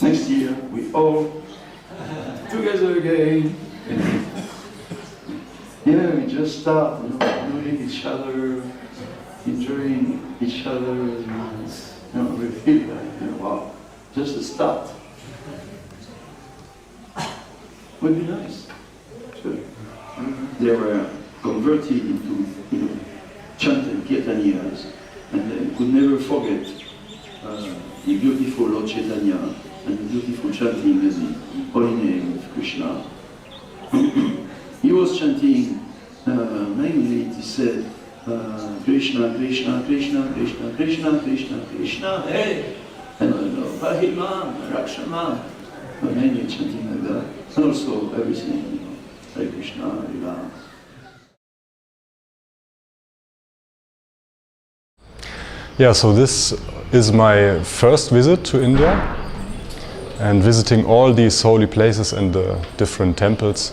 Next year we all together again. Yeah, we just start, knowing each other, enjoying each other. We feel like, wow, just a start. Would be nice. Sure. They were converted into, chanted Kirtaniyas, and they could never forget the beautiful Lord Chaitanya and the beautiful chanting of the holy name of Krishna. He was chanting mainly, he said, Krishna, Krishna, Krishna, Krishna, Krishna, Krishna, Krishna, hey! And Pahimam, Rakshama, mainly chanting like that. And also everything, Hare Krishna, Hare Rama. Yeah, so this is my first visit to India, and visiting all these holy places and the different temples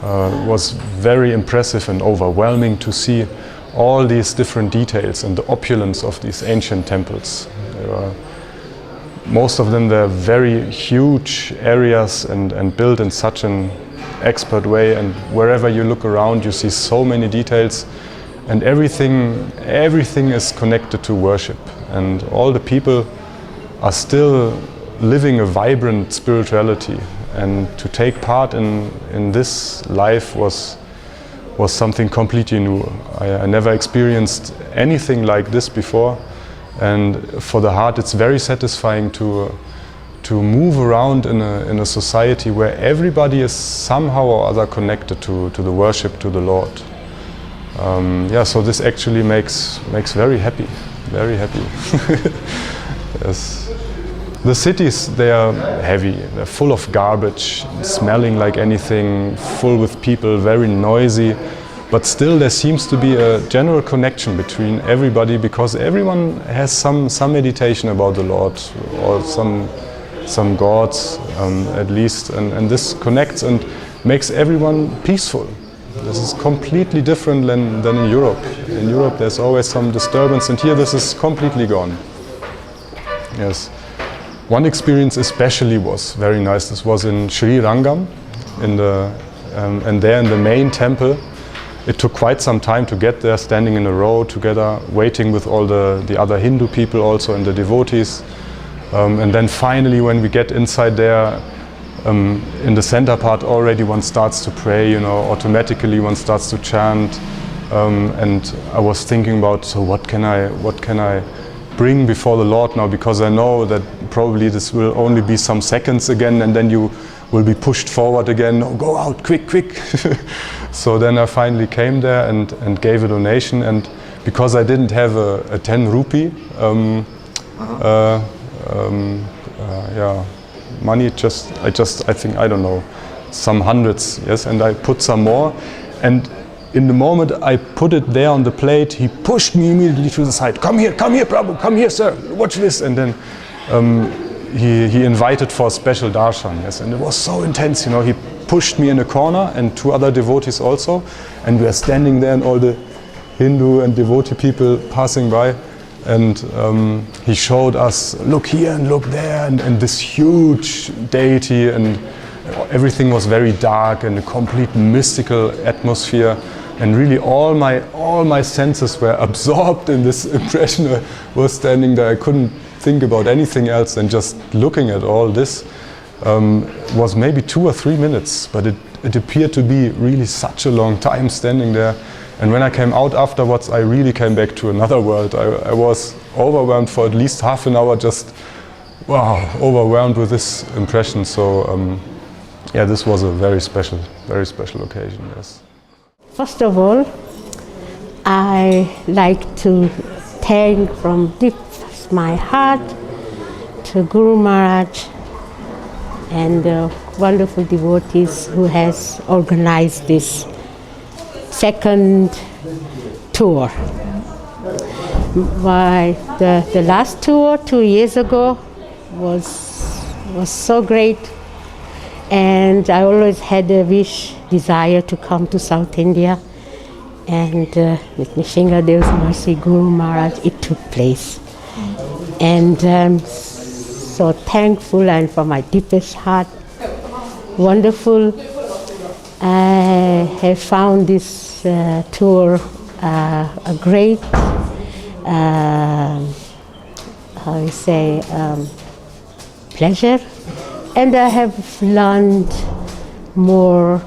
was very impressive and overwhelming to see all these different details and the opulence of these ancient temples. Most of them, they're very huge areas and built in such an expert way, and wherever you look around you see so many details, and everything is connected to worship, and all the people are still living a vibrant spirituality, and to take part in this life was something completely new. I never experienced anything like this before, and for the heart it's very satisfying to move around in a society where everybody is somehow or other connected to the worship to the Lord. Yeah, so this actually makes very happy, very happy. Yes. The cities, they are heavy, they're full of garbage, smelling like anything, full with people, very noisy, but still there seems to be a general connection between everybody, because everyone has some meditation about the Lord, or some gods at least, and this connects and makes everyone peaceful. This is completely different than in Europe. In Europe there's always some disturbance, and here this is completely gone. Yes. One experience especially was very nice. This was in Sri Rangam, and there in the main temple. It took quite some time to get there, standing in a row together, waiting with all the other Hindu people also and the devotees. And then finally when we get inside there, in the center part already one starts to pray, automatically one starts to chant. And I was thinking about, so what can I bring before the Lord now, because I know that probably this will only be some seconds again, and then you will be pushed forward again. Oh, go out, quick, quick. So then I finally came there and gave a donation, and because I didn't have a 10 rupee money, I think, I don't know, some hundreds, yes, and I put some more, and in the moment I put it there on the plate, he pushed me immediately to the side. Come here, Prabhu, come here, sir, watch this. And then he invited for a special darshan, yes, and it was so intense, he pushed me in a corner, and two other devotees also, and we are standing there, and all the Hindu and devotee people passing by, and he showed us, look here and look there, and this huge deity, and everything was very dark and a complete mystical atmosphere. And really all my senses were absorbed in this impression. I was standing there, I couldn't think about anything else than just looking at all this. Was maybe 2 or 3 minutes, but it appeared to be really such a long time standing there. And when I came out afterwards, I really came back to another world. I was overwhelmed for at least half an hour, just wow, overwhelmed with this impression. So yeah, this was a very special occasion, yes. First of all, I like to thank from deep my heart to Guru Maharaj and the wonderful devotees who has organized this second tour. The last tour 2 years ago was so great, and I always had a desire to come to South India, and with Nishingadev's mercy, Guru Maharaj, it took place. And I'm so thankful, and from my deepest heart, wonderful. I have found this tour a great, pleasure, and I have learned more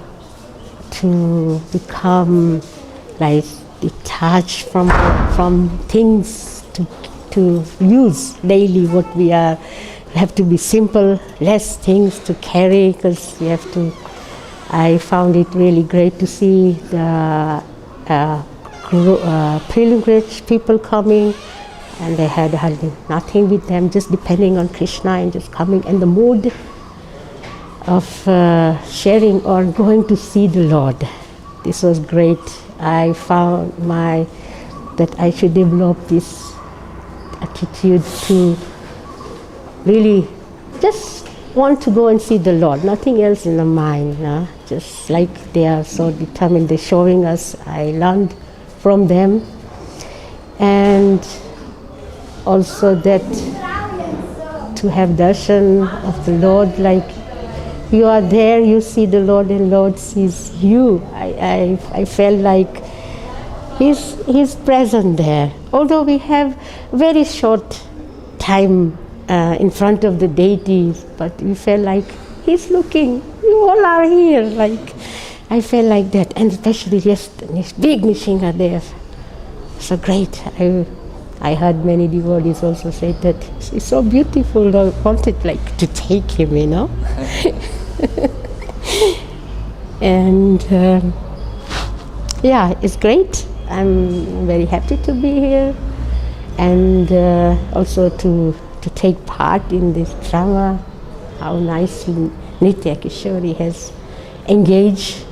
to become like detached from things to use daily what we have to be simple, less things to carry, because we have to. I found it really great to see the pilgrimage people coming, and they had hardly nothing with them, just depending on Krishna and just coming, and the mood of sharing or going to see the Lord. This was great. I found that I should develop this attitude to really just want to go and see the Lord, nothing else in the mind. No? Just like they are so determined, they're showing us, I learned from them. And also that to have darshan of the Lord, like you are there, you see the Lord and Lord sees you. I felt like He's present there. Although we have very short time in front of the deities, but we felt like He's looking, you all are here. Like I felt like that, and especially yes, big Nishingadev. So great. I heard many devotees also say that he's so beautiful. I wanted like to take him, you know. And yeah, it's great. I'm very happy to be here, and also to take part in this drama. How nicely Nitya Kishori has engaged.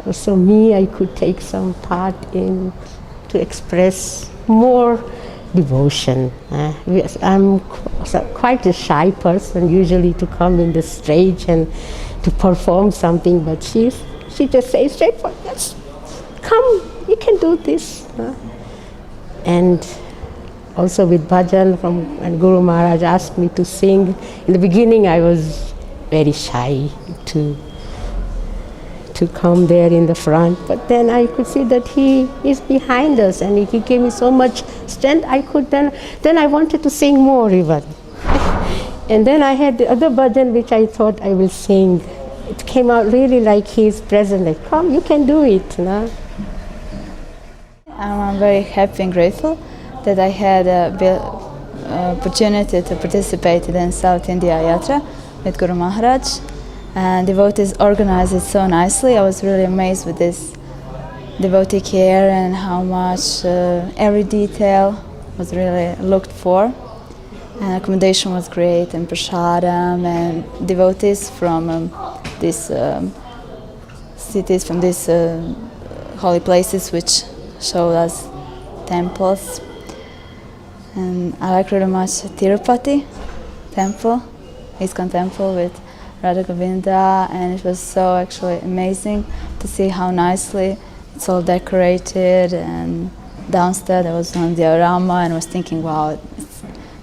Also me, I could take some part in to express more devotion. I'm quite a shy person usually to come in the stage and to perform something, but she just says straightforward, yes, come, you can do this. And also with bhajan, when Guru Maharaj asked me to sing, in the beginning I was very shy to come there in the front, but then I could see that he is behind us, and he gave me so much strength. Then I wanted to sing more even. And then I had the other bhajan which I thought I will sing. It came out really like he is present, like, come, you can do it. No? I'm very happy and grateful that I had the opportunity to participate in South India Yatra with Guru Maharaj. And devotees organized it so nicely. I was really amazed with this devotee care and how much every detail was really looked for. And accommodation was great, and prasadam, and devotees from these cities, from these holy places which showed us temples. And I like really much Tirupati temple, ISKCON temple with Radha Govinda, and it was so actually amazing to see how nicely it's all decorated. And downstairs there was one diorama, and I was thinking, wow,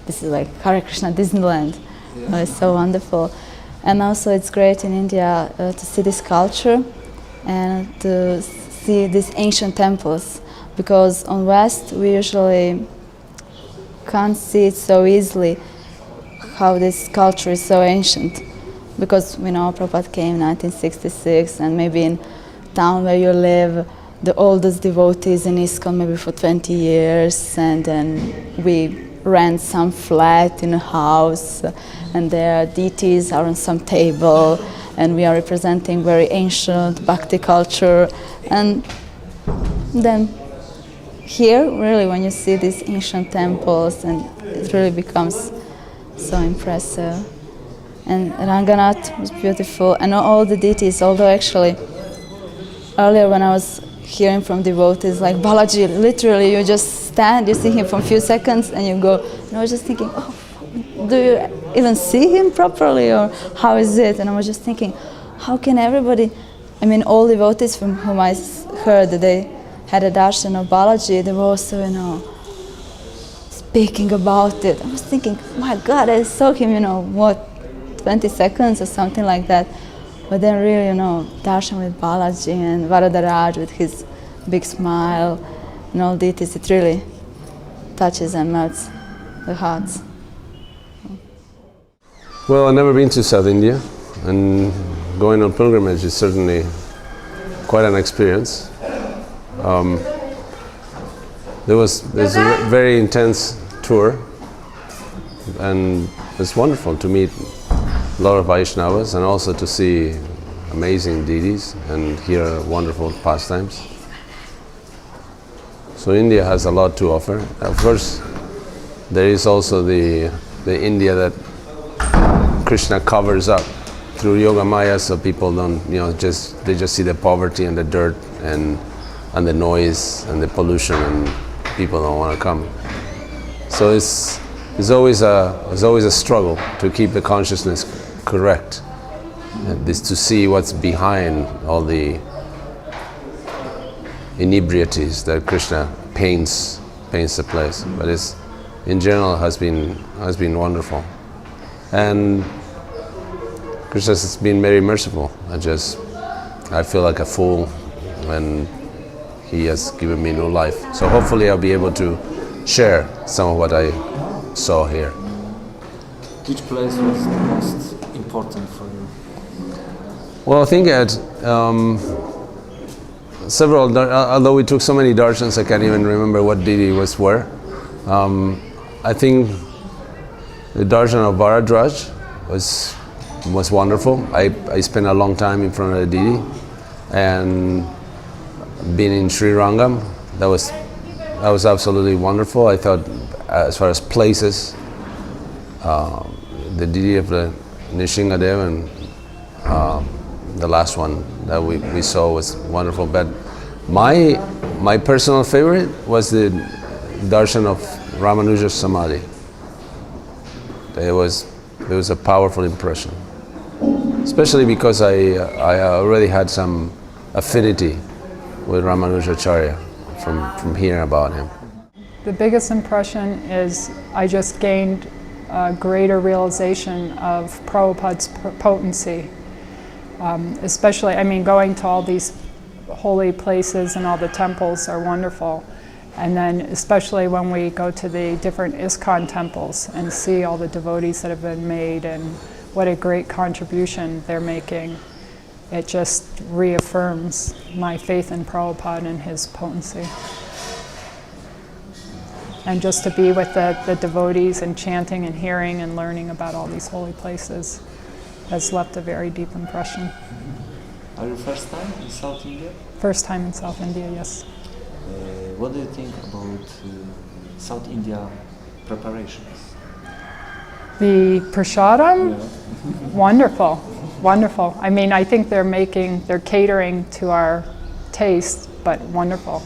this is like Hare Krishna Disneyland. Yeah. It's so wonderful. And also it's great in India to see this culture and to see these ancient temples, because on West we usually can't see it so easily how this culture is so ancient. Because we know Prabhupada came in 1966, and maybe in town where you live, the oldest devotees in ISKCON maybe for 20 years, and then we rent some flat in a house, and their deities are on some table, and we are representing very ancient Bhakti culture. And then here, really, when you see these ancient temples, and it really becomes so impressive. And Ranganath was beautiful, and all the deities, although actually earlier when I was hearing from devotees like Balaji, literally you just stand, you see him for a few seconds and you go, and I was just thinking, oh, do you even see him properly, or how is it? And I was just thinking, how can everybody, I mean, all devotees from whom I heard that they had a darshan of Balaji, they were also, you know, speaking about it. I was thinking, my God, I saw him, you know, what, 20 seconds or something like that. But then really, you know, darshan with Balaji and Varadaraj with his big smile and all deities, it really touches and melts the hearts. Well, I've never been to South India, and going on pilgrimage is certainly quite an experience. There's a very intense tour, and it's wonderful to meet a lot of Vaishnavas and also to see amazing deities and hear wonderful pastimes. So India has a lot to offer. Of course, there is also the India that Krishna covers up through Yoga Maya, so people don't, you know, they just see the poverty and the dirt and the noise and the pollution, and people don't want to come. So it's always a struggle to keep the consciousness correct, is to see what's behind all the inebrieties that Krishna paints the place. But it's, in general, has been wonderful, and Krishna has been very merciful. I feel like a fool when he has given me new life. So hopefully I'll be able to share some of what I saw here. Which place was the most important for you? Well, I think at several, although we took so many darshans, I can't even remember what deity was where. I think the darshan of Bharadraj was wonderful. I spent a long time in front of the deity, and being in Sri Rangam, that was absolutely wonderful. I thought, as far as places, the deity of the Nishingadev and the last one that we saw was wonderful. But my personal favorite was the darshan of Ramanuja's Samadhi. It was a powerful impression, especially because I already had some affinity with Ramanujacharya from hearing about him. The biggest impression is I just gained a greater realization of Prabhupada's potency. Especially, I mean, going to all these holy places and all the temples are wonderful. And then especially when we go to the different ISKCON temples and see all the devotees that have been made and what a great contribution they're making, it just reaffirms my faith in Prabhupada and his potency. And just to be with the devotees and chanting and hearing and learning about all these holy places has left a very deep impression. Are you first time in South India? First time in South India, yes. What do you think about South India preparations? The prasadam, Yeah. wonderful, wonderful. I mean, I think they're catering to our taste, but wonderful.